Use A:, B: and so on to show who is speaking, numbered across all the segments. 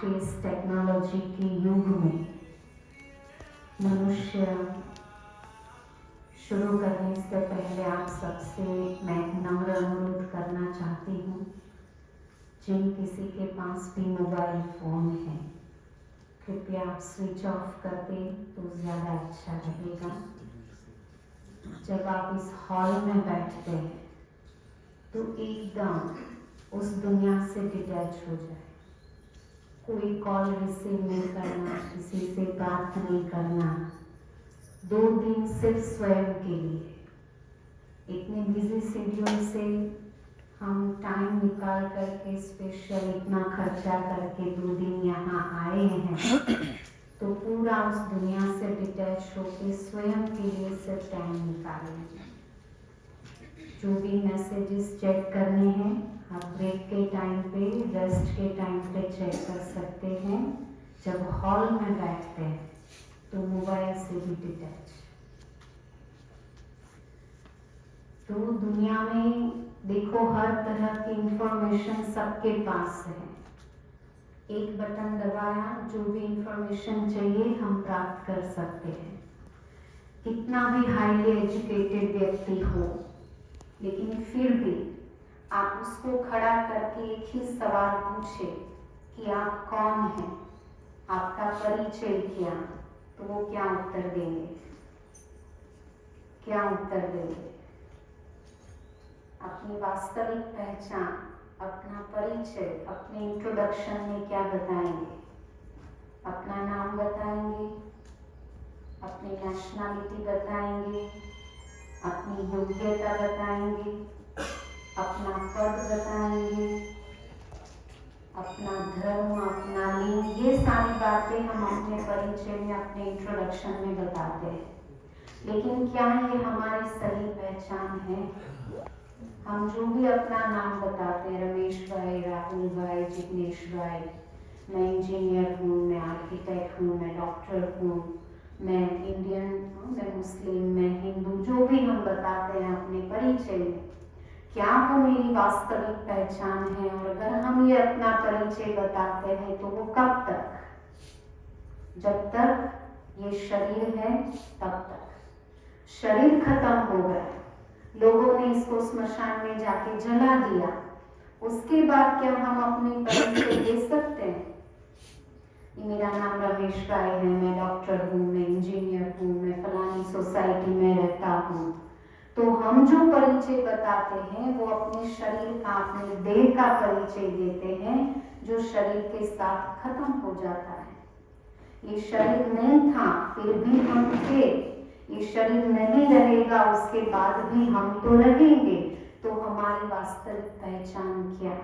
A: के इस टेक्नोलॉजी के युग में मनुष्य शुरू करने से पहले आप सबसे मैं नम्र अनुरोध करना चाहती हूँ, जिन किसी के पास भी मोबाइल फ़ोन है कृपया आप स्विच ऑफ कर दें तो ज़्यादा अच्छा रहेगा। जब आप इस हॉल में बैठते हैं तो एकदम उस दुनिया से डिटैच हो जाए। कोई कॉल रिसीव नहीं करना, किसी से बात नहीं करना, 2 दिन सिर्फ स्वयं के लिए। इतने बिजी शेड्यूल से हम टाइम निकाल करके स्पेशल इतना खर्चा करके 2 दिन यहाँ आए हैं, तो पूरा उस दुनिया से डिटैच होके स्वयं के लिए सिर्फ टाइम निकालें। जो भी मैसेजेस चेक करने हैं आप ब्रेक के टाइम पे, रेस्ट के टाइम पे चेक कर सकते हैं। जब हॉल में बैठते हैं तो मोबाइल से भी डिटैच। तो दुनिया में देखो हर तरह की इंफॉर्मेशन सबके पास है। एक बटन दबाया, जो भी इंफॉर्मेशन चाहिए हम प्राप्त कर सकते हैं। कितना भी हाईली एजुकेटेड व्यक्ति हो, लेकिन फिर भी आप उसको खड़ा करके एक ही सवाल पूछे कि आप कौन हैं, आपका परिचय क्या, तो वो क्या उत्तर देंगे? क्या उत्तर देंगे? अपनी वास्तविक पहचान, अपना परिचय, अपने इंट्रोडक्शन में क्या बताएंगे? अपना नाम बताएंगे, अपनी नेशनैलिटी बताएंगे, अपनी योग्यता बताएंगे, अपना पद बताएंगे, अपना धर्म, अपना लिंग, ये सारी बातें हम अपने परिचय में, अपने इंट्रोडक्शन में बताते हैं। लेकिन क्या ये हमारी सही पहचान है? हम जो भी अपना नाम बताते हैं, रमेश भाई, राहुल भाई, जिग्नेश भाई, मैं इंजीनियर हूँ, मैं आर्किटेक्ट हूँ, मैं डॉक्टर हूँ, मैं इंडियन हूँ, मैं मुस्लिम, मैं हिंदू, जो भी हम बताते हैं अपने परिचय में, क्या वो मेरी वास्तविक पहचान है? और अगर हम ये अपना परिचय बताते हैं तो वो कब तक? जब तक ये शरीर है तब तक। शरीर खत्म हो गया, लोगों ने इसको स्मशान में जाके जला दिया, उसके बाद क्या हम अपनी परिचय दे सकते हैं? मेरा नाम रमेश भाई है, मैं डॉक्टर हूँ, मैं इंजीनियर हूँ, मैं फलानी सोसाइटी में रहता हूँ। तो हम जो परिचय बताते हैं वो अपने शरीर का, अपने देह का परिचय देते हैं, जो शरीर के साथ खत्म हो जाता है। ये शरीर नहीं था फिर भी हम थे, ये शरीर नहीं रहेगा उसके बाद भी हम तो रहेंगे। तो हमारी वास्तविक पहचान क्या?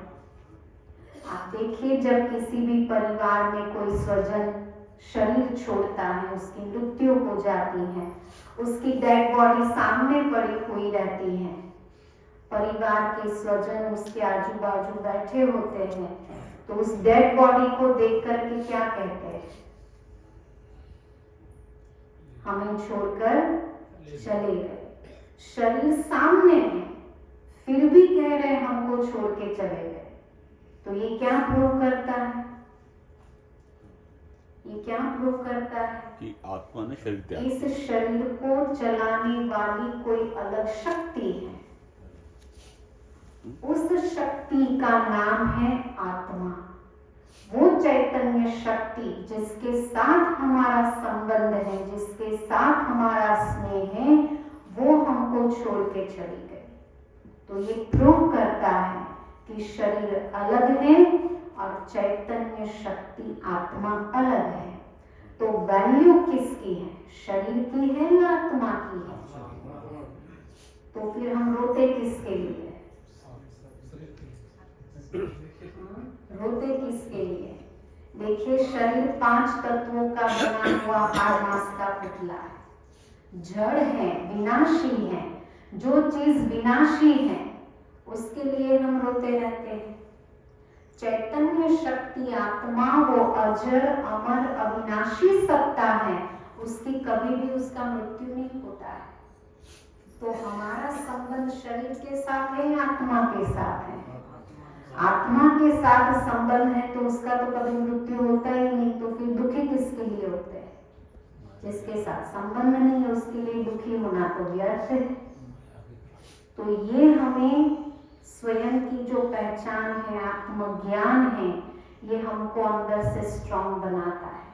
A: आप देखिए, जब किसी भी परिवार में कोई स्वजन शरीर छोड़ता है, उसकी मृत्यु हो जाती है, उसकी डेड बॉडी सामने पड़ी हुई रहती है, परिवार के स्वजन उसके आजू बाजू बैठे होते हैं, तो उस डेड बॉडी को देख करके क्या कहते हैं? हमें छोड़कर चले गए। शरीर सामने है फिर भी कह रहे हैं हमको छोड़ के चले गए। तो ये क्या प्रूव करता है? ये क्या प्रूव करता है?
B: कि आत्मा ने शरीर त्याग,
A: इस शरीर को चलाने वाली कोई अलग शक्ति है। उस शक्ति का नाम है आत्मा। वो चैतन्य शक्ति जिसके साथ हमारा संबंध है, जिसके साथ हमारा स्नेह है, वो हमको छोड़ के चली गई। तो ये प्रूव करता है कि शरीर अलग है और चैतन्य शक्ति आत्मा अलग है। तो वैल्यू किसकी है? शरीर की है या आत्मा की है? तो फिर हम रोते किसके लिए? रोते किसके लिए? देखिए, शरीर 5 तत्वों का बना हुआ हाड़ मांस का पुतला है, जड़ है, विनाशी है। जो चीज विनाशी है उसके लिए हम रोते रहते हैं। चैतन्य शक्ति आत्मा वो अजर, अमर, अविनाशी सत्ता है, उसकी कभी भी उसका मृत्यु नहीं होता है। तो हमारा संबंध शरीर के साथ है या आत्मा के साथ है? आत्मा के साथ संबंध है तो उसका तो कभी मृत्यु होता ही नहीं, तो फिर दुखी किसके लिए होते हैं? जिसके साथ संबंध नहीं है उसके लिए दुखी होना तो व्यर्थ है। तो ये हमें स्वयं की जो पहचान है, आत्मज्ञान है, ये हमको अंदर से स्ट्रांग बनाता है।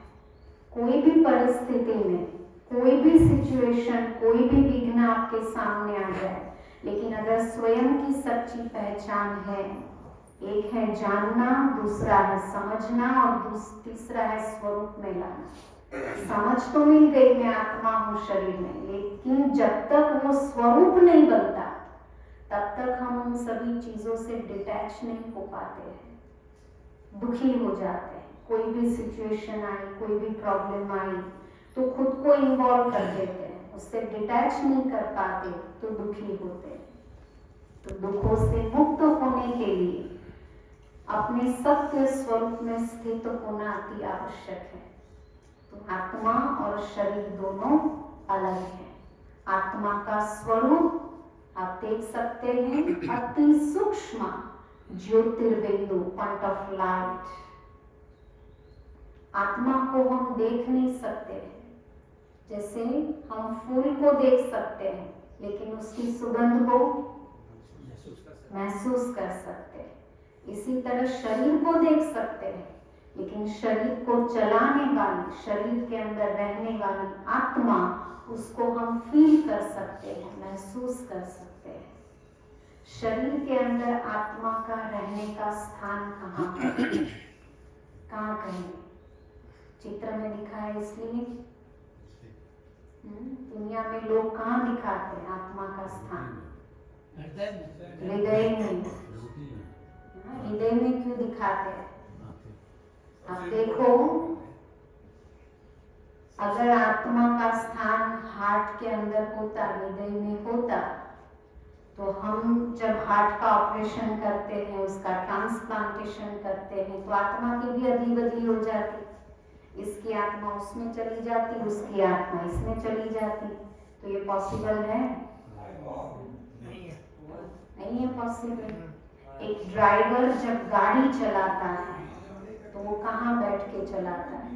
A: कोई भी परिस्थिति में, कोई भी सिचुएशन, कोई भी विघ्न आपके सामने आ जाए, लेकिन अगर स्वयं की सच्ची पहचान है, एक है जानना, दूसरा है समझना और तीसरा है स्वरूप में लाना। समझ तो मिल गई मैं आत्मा हूँ शरीर में, लेकिन जब तक वो स्वरूप नहीं बनता तब तक हम उन सभी चीजों से डिटैच नहीं हो पाते हैं, दुखी हो जाते हैं। कोई भी सिचुएशन आई, कोई भी प्रॉब्लम आई तो खुद को इन्वॉल्व कर देते हैं, उससे डिटैच नहीं कर पाते तो दुखी होते हैं। तो दुखों से मुक्त होने के लिए अपने सत्य स्वरूप में स्थित होना अति आवश्यक है। तो आत्मा और शरीर दोनों अलग है। आत्मा का स्वरूप आप देख सकते हैं, अति सूक्ष्म ज्योतिर्बिंदु, पॉइंट ऑफ लाइट। आत्मा को हम देख नहीं सकते, जैसे हम फूल को देख सकते हैं लेकिन उसकी सुगंध को महसूस कर सकते हैं। इसी तरह शरीर को देख सकते हैं लेकिन शरीर को चलाने वाली, शरीर के अंदर रहने वाली आत्मा, उसको हम फील कर सकते हैं, महसूस कर सकते हैं। शरीर के अंदर आत्मा का रहने का स्थान कहाँ है? कहाँ कहें? चित्र में दिखा है इसलिए दुनिया में लोग कहाँ दिखाते हैं आत्मा का स्थान? हृदय में। हृदय में क्यों दिखाते हैं? आप देखो, अगर आत्मा का स्थान हार्ट के अंदर होता, हृदय में होता, तो हम जब हार्ट का ऑपरेशन करते हैं, उसका ट्रांसप्लांटेशन करते हैं, तो आत्मा की भी अदली बदली हो जाती। इसकी आत्मा उसमें चली जाती, उसकी आत्मा इसमें चली जाती। तो ये पॉसिबल है? नहीं है पॉसिबल। एक ड्राइवर जब गाड़ी चलाता है तो वो कहाँ बैठ के चलाता है?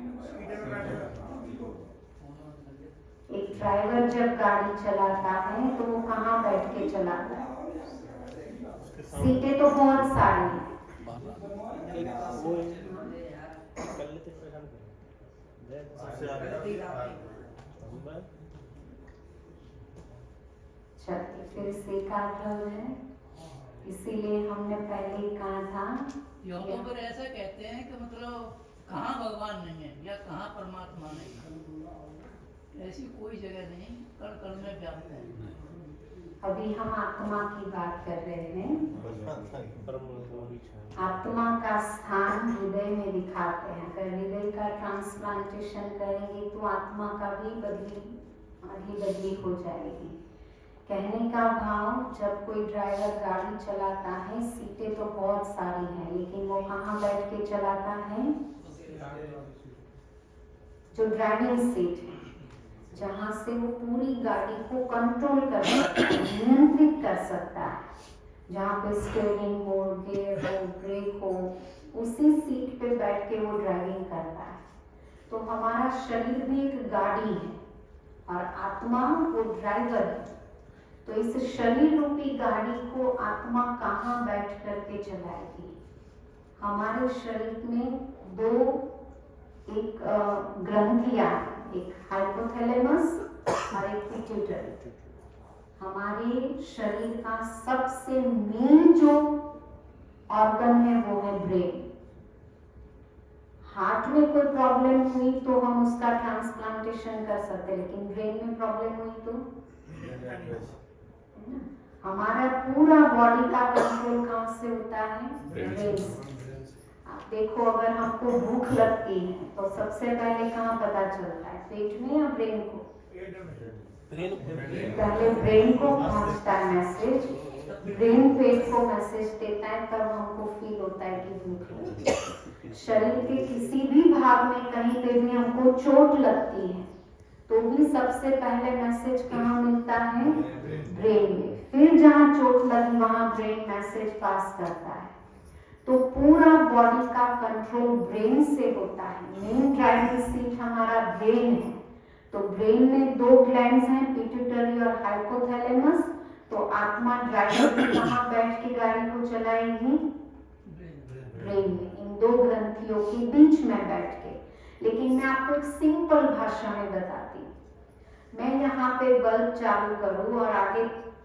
A: एक ड्राइवर जब गाड़ी चलाता है तो वो कहाँ बैठ के चलाता है? सीटें तो बहुत सारी हैं। फिर से काटल है, इसीलिए हमने पहले कहा था,
B: योगों पर ऐसा कहते हैं कि मतलब कहाँ भगवान नहीं है या कहाँ परमात्मा नहीं है, ऐसी कोई जगह नहीं, कण कण में व्याप्त है।
A: अभी हम आत्मा की बात कर रहे हैं। आत्मा का स्थान हृदय में दिखाते हैं। अगर हृदय का ट्रांसप्लांटेशन करेंगे तो आत्मा का भी बदली हो जाएगी। कहने का भाव, जब कोई ड्राइवर गाड़ी चलाता है, सीटें तो बहुत सारी हैं, लेकिन वो कहाँ बैठ के चलाता है? जो ड्राइविंग सीट है, जहाँ से वो पूरी गाड़ी को कंट्रोल कर सकता है, नियंत्रित कर सकता है, जहाँ पे स्टीयरिंग हो, गियर हो, ब्रेक हो, उसी सीट पे बैठ के वो ड्राइविंग करता है। तो हमारा शरीर भी एक गाड़ी है और आत्मा वो ड्राइवर है। तो इस शरीर रूपी गाड़ी को आत्मा कहाँ बैठ करके चलाएगी? हमारे शरीर में दो एक ग्रंथियां, एक हाइपोथैलेमस और एक पिट्यूटरी। हमारे शरीर का सबसे मेन जो ऑर्गन है वो है ब्रेन। हार्ट में कोई प्रॉब्लम हुई तो हम उसका ट्रांसप्लांटेशन कर सकते हैं, लेकिन ब्रेन में प्रॉब्लम हुई तो हमारा पूरा बॉडी का कंट्रोल कहाँ से होता है? ब्रेन से। आप देखो, अगर हमको भूख लगती है तो सबसे पहले कहाँ पता चलता है? पेट में या ब्रेन को? पहले ब्रेन को पहुंचता है मैसेज, ब्रेन पेट को मैसेज देता है, तब हमको फील होता है कि भूख लगी। शरीर के किसी भी भाग में कहीं पे भी हमको चोट लगती है तो भी सबसे पहले मैसेज कहाँ मिलता है? ब्रेन में। फिर जहाँ चोट लगी वहाँ ब्रेन मैसेज पास करता है। तो पूरा बॉडी का कंट्रोल ब्रेन से होता है। मेन ड्राइविंग सीट हमारा ब्रेन है। तो ब्रेन में 2 ग्लैंड्स हैं, पिट्यूटरी और हाइपोथैलेमस। तो आत्मा ड्राइवर में कहाँ बैठ के गाड़ी को चलाएगी? ब्रेन में, इन 2 ग्रंथियों के बीच में बैठ के। लेकिन मैं आपको एक सिंपल भाषा में बताती हूँ। मैं यहाँ पे बल्ब चालू करूँ और आगे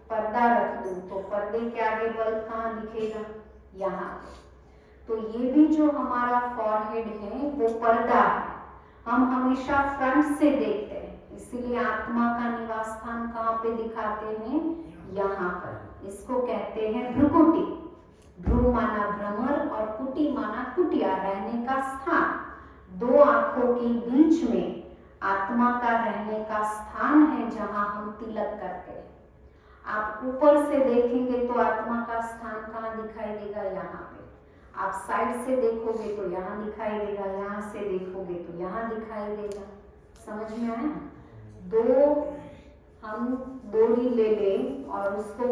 A: पर्दा रख दूँ, तो पर्दे के आगे बल्ब कहाँ दिखेगा? यहाँ पे। तो ये भी जो हमारा फॉरहेड है वो पर्दा है। हम हमेशा फ्रंट से देखते हैं, इसीलिए आत्मा का निवास स्थान कहाँ पे दिखाते हैं? यहाँ पर। इसको कहते हैं भ्रुकुटी। भ्रू माना भ्रमर और कुटी माना कुटिया, रहने का स्थान। 2 आंखों के बीच में आत्मा का रहने का स्थान है, जहां हम तिलक करते हैं। आप ऊपर से देखेंगे तो आत्मा का स्थान कहाँ दिखाई देगा? यहाँ पे। आप साइड से देखोगे तो यहाँ दिखाई देगा, यहाँ से देखोगे तो यहाँ दिखाई देगा। समझ में आया? 2 हम डोरी ले लें और उसको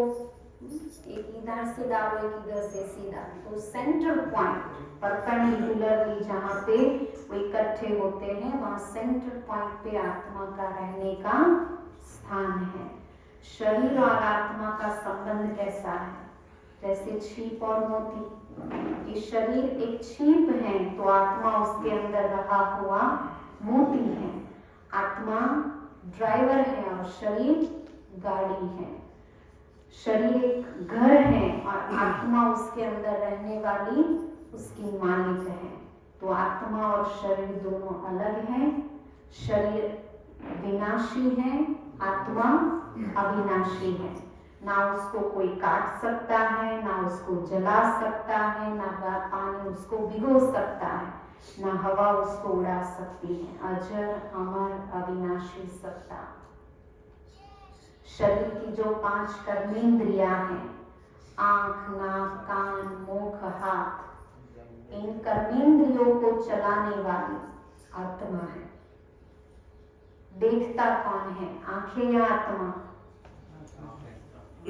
A: एक इधर से डालो, एक इधर से सीधा, तो सेंटर पॉइंट परपेंडिकुलरली जहाँ पे वो इकट्ठे होते हैं, वहाँ सेंटर पॉइंट पे आत्मा का रहने का स्थान है। शरीर और आत्मा का संबंध कैसा है? जैसे छीप और मोती। ये शरीर एक छीप है तो आत्मा उसके अंदर रहा हुआ मोती है। आत्मा ड्राइवर है और शरीर गाड़ी है। शरीर एक घर है और आत्मा उसके अंदर रहने वाली उसकी मालिक है। तो आत्मा और शरीर दोनों अलग हैं। शरीर विनाशी है, आत्मा अविनाशी है। ना उसको कोई काट सकता है, ना उसको जला सकता है, ना पानी उसको भिगो सकता है, ना हवा उसको उड़ा सकती है। अजर, अमर, अविनाशी सत्ता। शरीर की जो 5 कर्मेंद्रियां हैं, आंख, नाक, कान, मुख, हाथ, इन कर्मेंद्रियों को चलाने वाली आत्मा है। देखता कौन है? आंखें या आत्मा?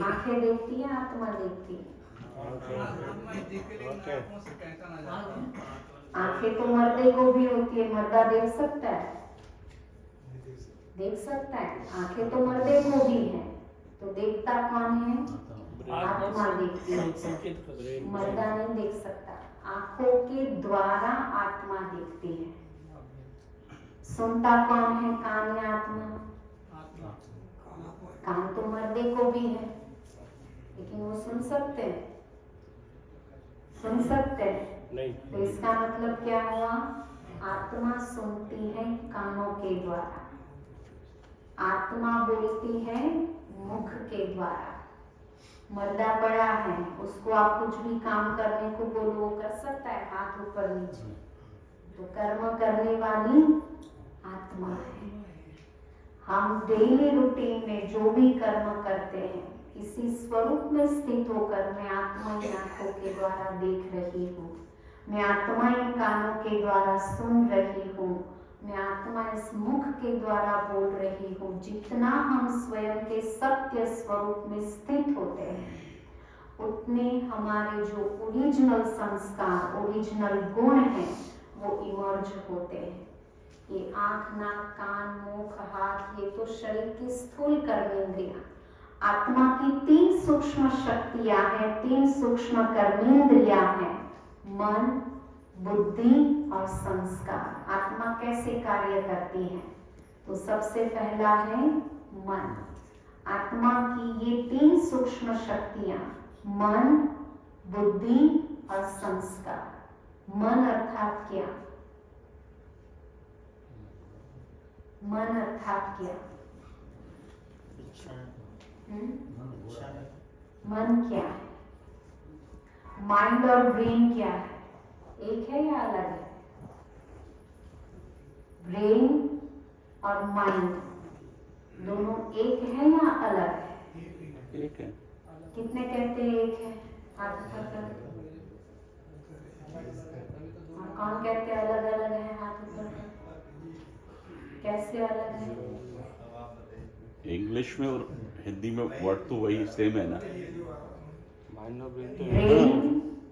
A: आंखें देखती है, आत्मा देखती है? आंखें तो मर्दे को भी होती है। मर्दा देख सकता है? देख सकता है। आंखें तो मर्दे को भी है। तो देखता कौन है? आत्मा देखती है, मर्दा नहीं देख सकता। आंखों के द्वारा आत्मा देखती है। सुनता कौन है? कान या आत्मा? कान तो मर्दे को भी है, लेकिन वो सुन सकते हैं? सुन सकते हैं नहीं। तो इसका मतलब क्या हुआ? आत्मा सुनती है कानों के द्वारा, आत्मा बोलती है मुख के द्वारा। मर्दा बड़ा है, उसको आप कुछ भी काम करने को बोलो वो कर सकता है, हाथ ऊपर नीचे। तो कर्म करने वाली आत्मा है। हम डेली रूटीन में जो भी कर्म करते हैं, इसी स्वरूप में स्थित होकर मैं आत्मा इन आंखों के द्वारा देख रही हूँ, मैं आत्मा इन कानों के द्वारा सुन रही हूँ, मैं आत्मा इस मुख के द्वारा बोल रही हूँ। जितना हम स्वयं के सत्य स्वरूप में स्थित होते हैं, उतने हमारे जो ओरिजिनल संस्कार, ओरिजिनल गुण हैं, वो इमर्ज होते हैं। ये आंख, नाक, कान, मुख, हाथ, ये तो शरीर की स्थूल कर्मेंद्रियां। आत्मा की 3 सूक्ष्म शक्तियां हैं, 3 सूक्ष्म कर्मेंद्रियां हैं, मन, बुद्धि और संस्कार। आत्मा कैसे कार्य करती है? तो सबसे पहला है मन। आत्मा की ये 3 सूक्ष्म शक्तियां, मन, बुद्धि और संस्कार। मन अर्थात क्या? मन अर्थात क्या? मन क्या है? माइंड और ब्रेन क्या है? एक है या अलग है? ब्रेन और माइंड दोनों एक है या अलग है?
C: एक है।
A: कितने कहते हैं एक है? हाथ ऊपर कर। और कौन कहते हैं अलग अलग है? हाथ ऊपर कर। कैसे अलग है?
C: इंग्लिश में और हिंदी में वर्ड तो वही सेम है ना।
A: ब्रेन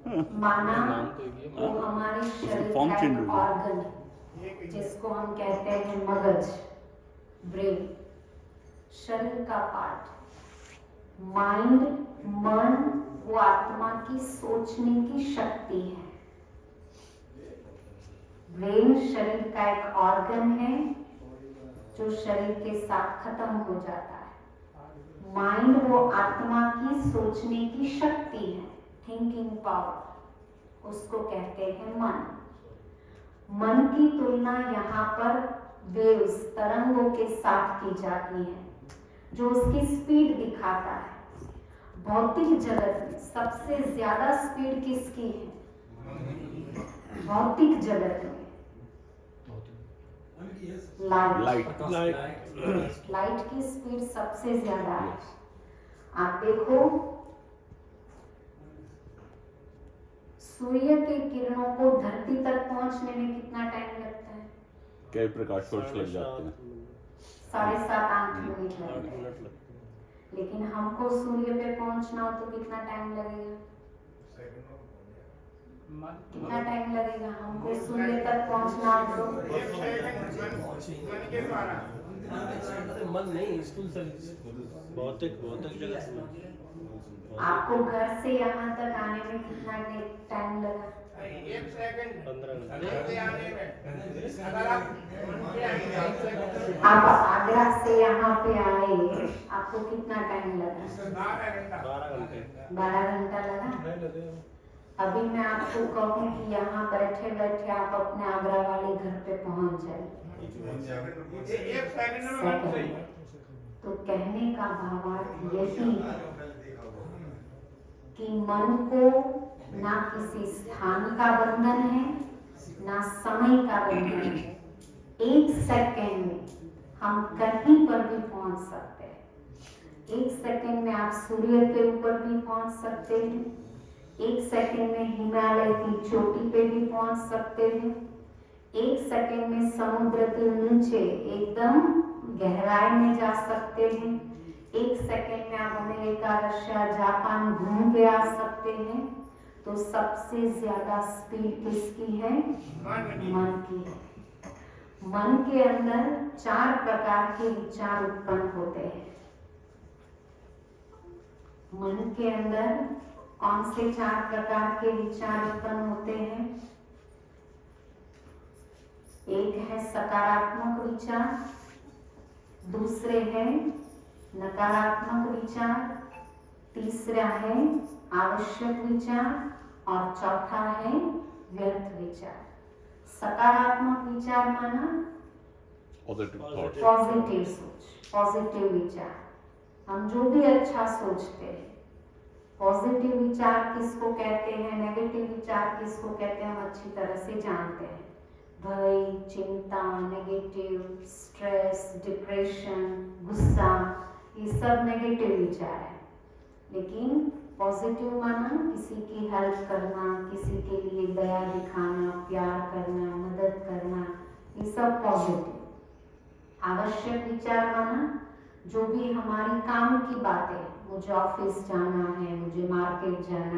A: माना
C: नाम तो एक ही है,
A: वो हमारे शरीर
D: फॉर्म
A: का
D: चेंज
A: एक
D: हो गया।
A: ऑर्गन है जिसको हम कहते हैं मगज, ब्रेन, शरीर का पार्ट। माइंड, मन, वो आत्मा की सोचने की शक्ति है। ब्रेन शरीर का एक ऑर्गन है जो शरीर के साथ खत्म हो जाता है। माइंड वो आत्मा की सोचने की शक्ति है, थिंकिंग पावर, उसको कहते हैं मन। मन की तुलना यहाँ पर वेव्स, तरंगों के साथ की जाती है जो उसकी स्पीड दिखाता है। भौतिक जगत में सबसे ज्यादा स्पीड किसकी है? भौतिक जगत में लाइट लाइट की स्पीड सबसे ज्यादा है। आप देखो, सूर्य के किरणों को धरती तक पहुंचने में कितना टाइम लगता है?
D: कई प्रकाश वर्ष लग जाते हैं।
A: 7.5-8 मिनट लगते हैं। लेकिन हमको सूर्य पे पहुंचना हो तो कितना टाइम लगेगा? कितना टाइम लगेगा हमको सूर्य तक पहुंचना हो तो?
C: मन नहीं, स्थूल शरीर, भौतिक जगत।
A: आपको घर से यहाँ तक आने में कितना टाइम लगा?
C: 15
A: आप आगरा से यहाँ पे आए, आपको कितना टाइम लगा? 12 घंटा लगा। अभी मैं आपको कहूँ कि यहाँ बैठे बैठे आप अपने आगरा वाले घर पे पहुँच जाए, तो कहने का भावार्थ यही है कि मन को ना किसी स्थान का बंधन है, ना समय का बंधन है। 1 सेकंड में हम कहीं पर भी पहुंच सकते हैं। 1 सेकंड में आप सूर्य के ऊपर भी पहुंच सकते हैं। 1 सेकंड में हिमालय की चोटी पे भी पहुंच सकते हैं। 1 सेकंड में समुद्र के नीचे एकदम गहराई में जा सकते हैं। 1 सेकंड में आप अमेरिका, रशिया, जापान घूम के आ सकते हैं। तो सबसे ज्यादा स्पीड किसकी है? मन की है। मन के अंदर 4 प्रकार के विचार उत्पन्न होते हैं। मन के अंदर कौन से 4 प्रकार के विचार उत्पन्न होते हैं? एक है सकारात्मक विचार, दूसरे है नकारात्मक विचार, तीसरा है आवश्यक विचार और चौथा है व्यर्थ विचार। सकारात्मक विचार माना
D: पॉजिटिव थॉट्स,
A: पॉजिटिव सोच, पॉजिटिव विचार, हम जो भी अच्छा सोचते हैं। पॉजिटिव विचार किसको कहते हैं, नेगेटिव विचार किसको कहते हैं, हम अच्छी तरह से जानते हैं। भय, चिंता, नेगेटिव, स्ट्रेस, डिप्रेशन, गुस्सा, ये सब नेगेटिव विचार है। लेकिन पॉजिटिव माना किसी की हेल्प करना, किसी के लिए दया दिखाना, प्यार करना, मदद करना, ये सब पॉजिटिव। आवश्यक विचार माना जो भी हमारी काम की बातें, मुझे ऑफिस जाना है, मुझे मार्केट जाना